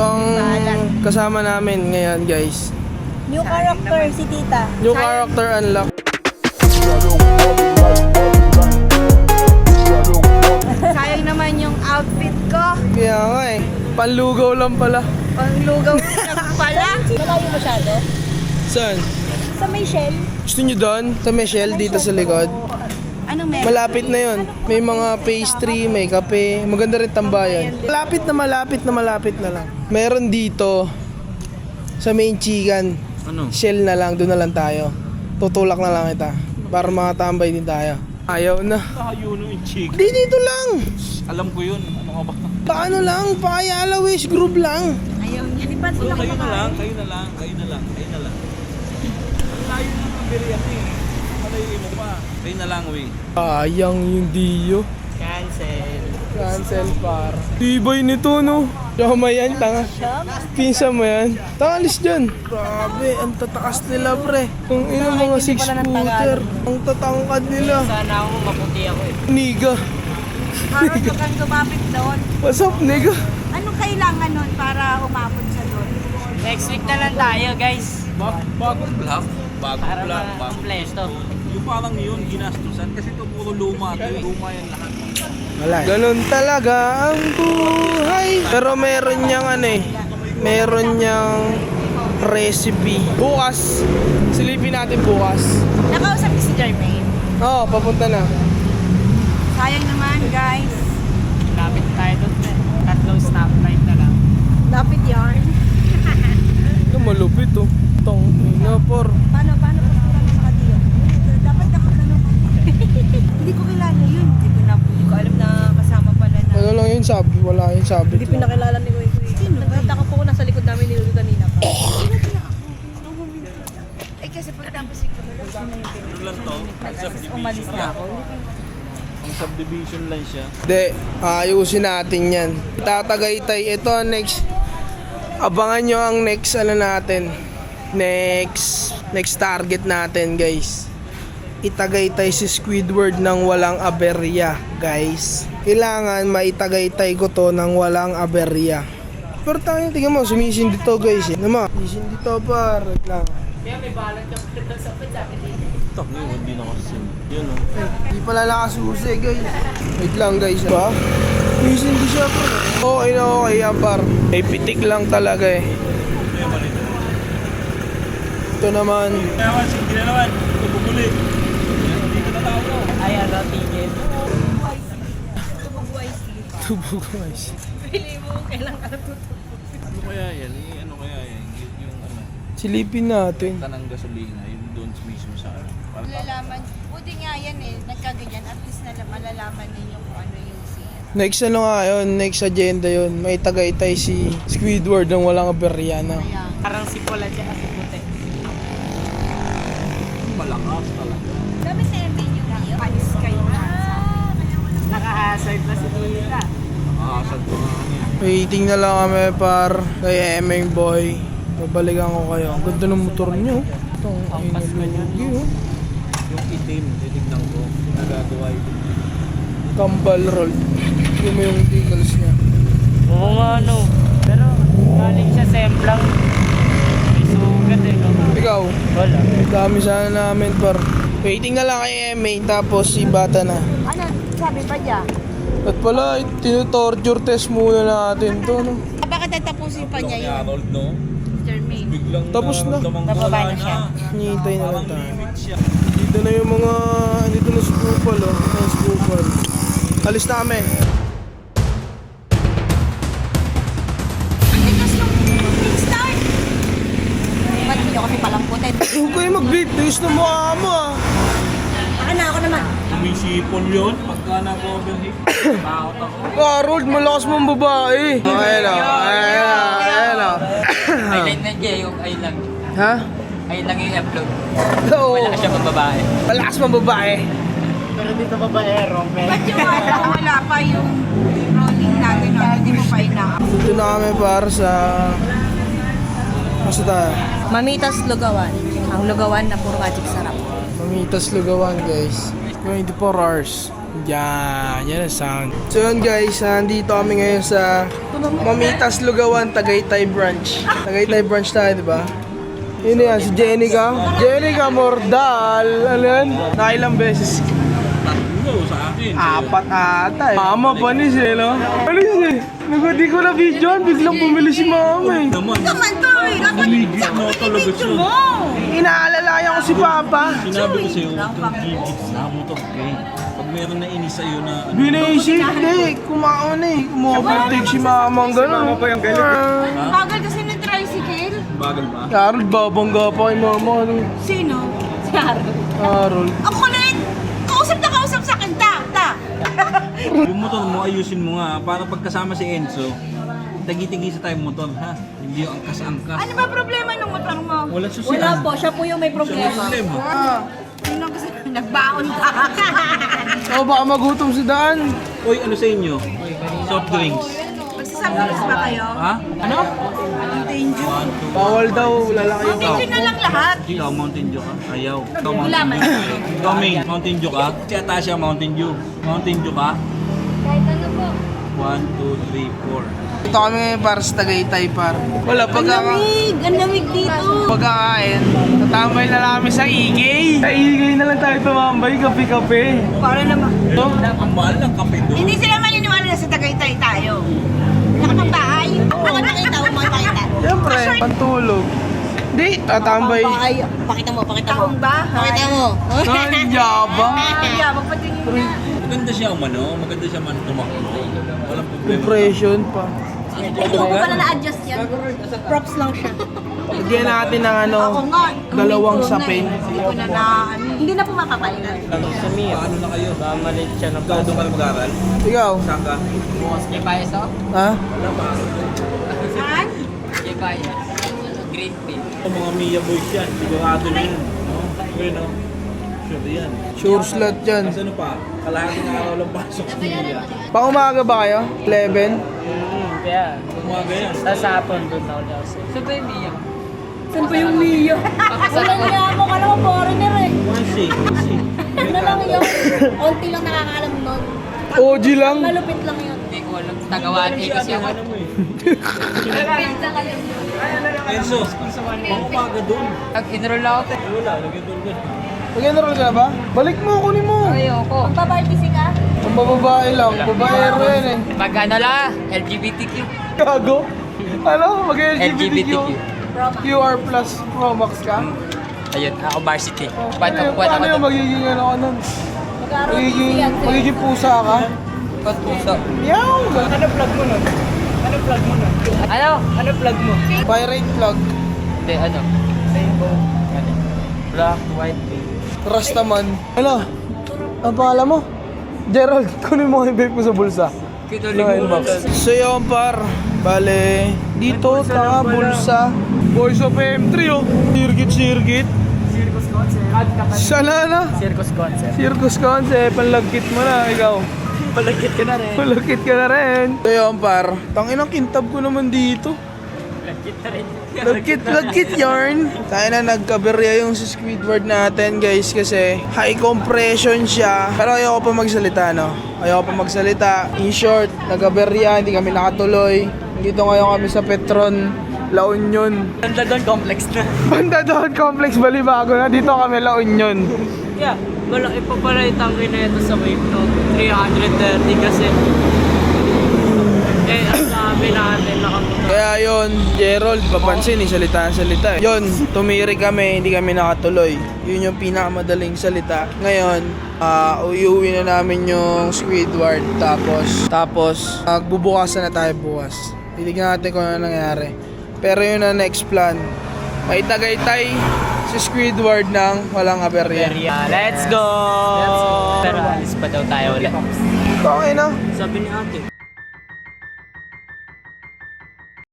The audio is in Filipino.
Ito ang kasama namin ngayon, guys. New character si Tita. New character unlock. Sayang naman yung outfit ko. Kaya nga eh. Panlugaw lang pala. Panglugaw lang pala. Malayo masyado. Saan? Sa may shell. Gusto nyo doon? Sa Michelle dito sa likod? Anong meron? Malapit na yon. May mga pastry, may kape. Maganda rin tambayan. Malapit na lang. Meron dito sa main chicken. Ano? Shell na lang, doon na lang tayo. Tutulak na lang kita. Para makatambay din tayo. Ayaw na. Ayun yung chick. Di dito lang. Alam ko yun. Ano ka ba? Paano lang? Pakayala wish group lang. Ayaw niya. Di ba sila Kayo na lang. Kayo na lang. Layo na ng biryani eh. Malayo mo pa. Kayo na lang, we. Sayang yung Dio. Cancel par. Tibay nito no. Tama yan, tanga. Pinsa mo yan. Tangalis dyan. Grabe, ang tatakas nila pre. Kung ino mga 6-footer. Ang tatangkad nila. Sana ako maputi ako eh. Niga. Harold, huwag kang lumapit doon. What's up, niga? Anong kailangan nun para umabot sa doon? Next week na lang tayo guys. Bagong vlog. Para ma-completo. Yung parang yun, ginastusan. Kasi ito puro luma ito. Luma yan lahat. Wala. Ganun talaga ang buhay. Pero meron niyang ano eh. Meron niyang recipe. Bukas. Silipin natin bukas. Nakausap niyo si Jermaine. Oo, papunta na. Sayang naman, guys. Lapit tayo doon eh. Tatlong stoplight na lang. Lapit yarn. Ito malupit oh. Tong ina por. Paano pag wala sa kadiyo? Dapat nakagano ka. Hindi ko kilala yun. Hindi ko alam na kasama pala na. Ano lang yun sabi? Wala yun sabi. Hindi pinakilala ni Kuya. Sino ba? Nagtataka po ko nasa likod namin ni Lulu kanina pa. Eh kasi pagtapos siguro. Ano lang to? Umalis na ako. Ang subdivision lang siya. Hindi, ayusin natin yan. Tatagaytay. Ito ang next. Abangan nyo ang next ano natin. Next target natin guys. Itagaytay si Squidward ng walang aberya guys. Kailangan maitagaytay ko to ng walang aberya. Pero tayo, tingnan mo, sumisindi to guys. Naman, sumisindi to par. Wait lang. Ito, hindi na kasi. Yun o. Hindi pala nakasusi guys. Wait lang guys. Diba? Sumisindi siya par. Okay na okay yan par. May pitik lang talaga eh. Ito naman. Hindi na naman. Ito bubuli. Hindi ko natao. Ay, ano, tigil. Tubog guys. Pili mo, kailan ka Ano kaya yan? Ano kaya yan? Yung ano, Silipin natin. tanang gasolina. Yung doon mismo sa ano. Malalaman. Buti nga yan eh. Nagkaganyan. At least malalaman ninyo kung ano yung siya. Next ano nga yun, next agenda yun. May tagaytay si Squidward ng walang aberya na. Parang si Paula siya kasi puti. Malakas talaga. Sabi sa MB yung video. Panis kayo na. Naka-hazard na si Lula. Nakakasad ko nga yan. Waiting na lang kami par kay Emeng Boy. Babalikan ko kayo. Ang ganda ng motor nyo. Itong inulugi oh. Yung itim, titignan ko. Nagagawa yung Kambal roll. Yung may yung decals niya. Oo nga no. Pero galing siya semplang. May sugat eh. No? Ikaw, Wala. dami sana namin par. Waiting na lang kay Emeng tapos si Bata na. Ano? Sabi pa niya? At pala, tinutorture test muna natin to. No? Baka tatapusin pa niya yun. Harold, no? Jermaine. Biglang Tapos na. naramdamang Nababa wala na siya. Hinihintay na lang Parang tayo. limit siya. Dito na yung mga, dito na si Kupal oh. Ang Kupal. Alis na kami. Ang tigas ng start! Ba't hindi ako kasi palamputin? Huwag kayo mag-beat. Tigas na mukha mo ah. Baka na ako naman. Tumisipon yun. Pagka nag-overheat. Takot ako. Harold, malakas mong babae. Ayan o, ayan o, ayan o. Highlight na dyan yung ay lang. Ha? Ay lang yung upload. Oo. Wala siya pang babae. Malakas mong babae. Pero dito babaero, Ba't yung wala pa yung rolling natin? Hindi mo pa ina-up? Dito na kami para sa... Basta tayo. Mamitas Lugawan. Ang Lugawan na puro magic sarap. Mamitas Lugawan guys. 24 hours. Yan ang sound. So yun guys, nandito kami ngayon sa Mamitas Lugawan, Tagaytay Branch. Tagaytay Branch tayo, di ba? Yun na yan, si Jenica. Jenica Mordal. Ano yan? Nakailang beses. Tatlo sa akin. Apat ata eh. Mama panis eh, no? Panis eh. Di ko na videoan, biglang bumili si mama eh. Naman. Naman to eh. Dapat Gigit mo talaga siya. Inaalalayan ko si Papa. Sinabi ko sa'yo, huwag kang gigit sa mo to, okay? Pag meron na inis sa'yo na... Binaisip, hindi. Kumaon eh. Kumovertake si mama ang gano'n. Mama pa yung galing. bagal kasi ng tricycle. Bagal ba? Carol, babangga pa kay mama. Ano? Sino? Si Harold. Carol. Ang kulit! Kausap sa akin, ta! Yung motor mo, ayusin mo nga. Para pagkasama si Enzo, tagi-tigi sa tayong motor, ha? Hindi yung angkas-angkas. Ano ba problema ng motor mo? Wala Wala susilan. po, siya po yung may Siya may problema. problema. Sino kasi nagbaon ka? Oh, baka magutom si Daan. Uy, ano sa inyo? Soft drinks. Magsasabilis ba kayo? Ha? Ano? Mountain Dew? Bawal daw, wala kayo. Mountain Dew na lang lahat. Ikaw, Mountain Dew ka? Ayaw. Ikaw, Mountain Dew. Ikaw, Main, Mountain Dew ka? Si Atasha, Mountain Dew. Mountain Dew ka? Kahit ano po. 1, 2, 3, 4. Ito kami ngayon para sa Tagaytay par. Wala, Ang lamig dito. pagkakain, tatambay na lang kami sa Igay. Sa Igay na lang tayo tumambay, kape-kape. Para naman. Ang mahal ng kape doon. Hindi sila maniniwala na sa Tagaytay tayo. Nakapagbahay? Ako nakita mo mga pakita. Siyempre, pantulog. Hindi, tatambay. Pakita mo. Taong bahay. Pakita mo. Ay, yabang. Kaya, magpatingin na. Maganda siya maganda siya man tumakbo. Walang problema. Impression pa. Hindi ko pala na-adjust yan. Props lang siya. Lagyan natin ng ano, Ako nga. dalawang hindi ko na sapin. Hindi ko na hindi na po mapapalitan. Sa Mia. Ano na kayo? Mamalit siya ng Ikaw doon ka na mag-aaral? Ikaw? Saan ka? Ha? Saan? Ang mga Mia boys yan. Sigurado na yun. Okay, no? Sure yan. Sure slot dyan. Kasi ano pa? Kalahating araw lang pasok sa Mia. Pang umaga ba kayo? 11? Kaya, Umaga yan. sa sapon doon ako kasi. Saan ba yung Mia? Saan pa yung Mia? Walang niya mo, kala ko foreigner eh. Kasi. Ano lang yun? Onti lang nakakaalam nun. OG lang. Malupit lang yun. Hindi ko alam. Tagawaan eh kasi ako. Enzo, pang umaga doon. Nag-enroll ako. Wala, nag-enroll ka. Mag-enroll ka na ba? Balik mo, kunin mo. Ayoko. Ang babae PC ka? Ang bababae lang, babaero yan eh. Pag ano lang, LGBTQ. Gago. Ano? Mag-LGBTQ. LGBTQ. QR plus Pro Max ka? Ayun, ako varsity. Ba't Ano, ako puwet paano ako yung doon? magiging ano ka nun? Mag-aaral PC yan. Magiging pusa ka? Ba't puso? Yaw! Ano plug mo nun? Ano plug mo nun? Ano plug mo? Pirate plug. Hindi, ano? Rainbow. Ano? Black, white, pink. Rastaman. Ano? Ang pangalan mo? Gerald, kunin mo yung vape mo sa bulsa. So yun par, bale, dito, tanga, bulsa. Boys of M3 oh. Sirgit. Circus concept. Sana na. Circus concept. Circus concept, panlagkit mo na, ikaw. Palagkit ka na rin. Panlagkit ka na rin. So yun par, tanginang kintab ko naman dito. Palagkit na rin. Lagkit yarn. Tayo na nagkaberya yung si Squidward natin guys kasi high compression siya. Pero ayoko pa magsalita no. Ayoko pa magsalita. In short, nagkaberya, hindi kami nakatuloy. Dito ngayon kami sa Petron, La Union. Ganda doon, complex na. Banda doon, Complex Balibago na. Dito kami La Union. Yeah, malaki pa pala yung tangke na ito sa wave no. 330 kasi. Eh, ang sabi natin nakapunta. Kaya yon, Gerald, papansin, salita. Yon, tumiri kami, hindi kami nakatuloy. Yun yung pinakamadaling salita. Ngayon, uuwi na namin yung Squidward. Tapos, magbubukasan na tayo bukas. Titignan natin kung ano nangyari. Pero yun ang next plan. May Tagaytay si Squidward ng walang aberya. Let's go! Pero alis pa daw tayo ulit. Okay na. Sabi ni ate.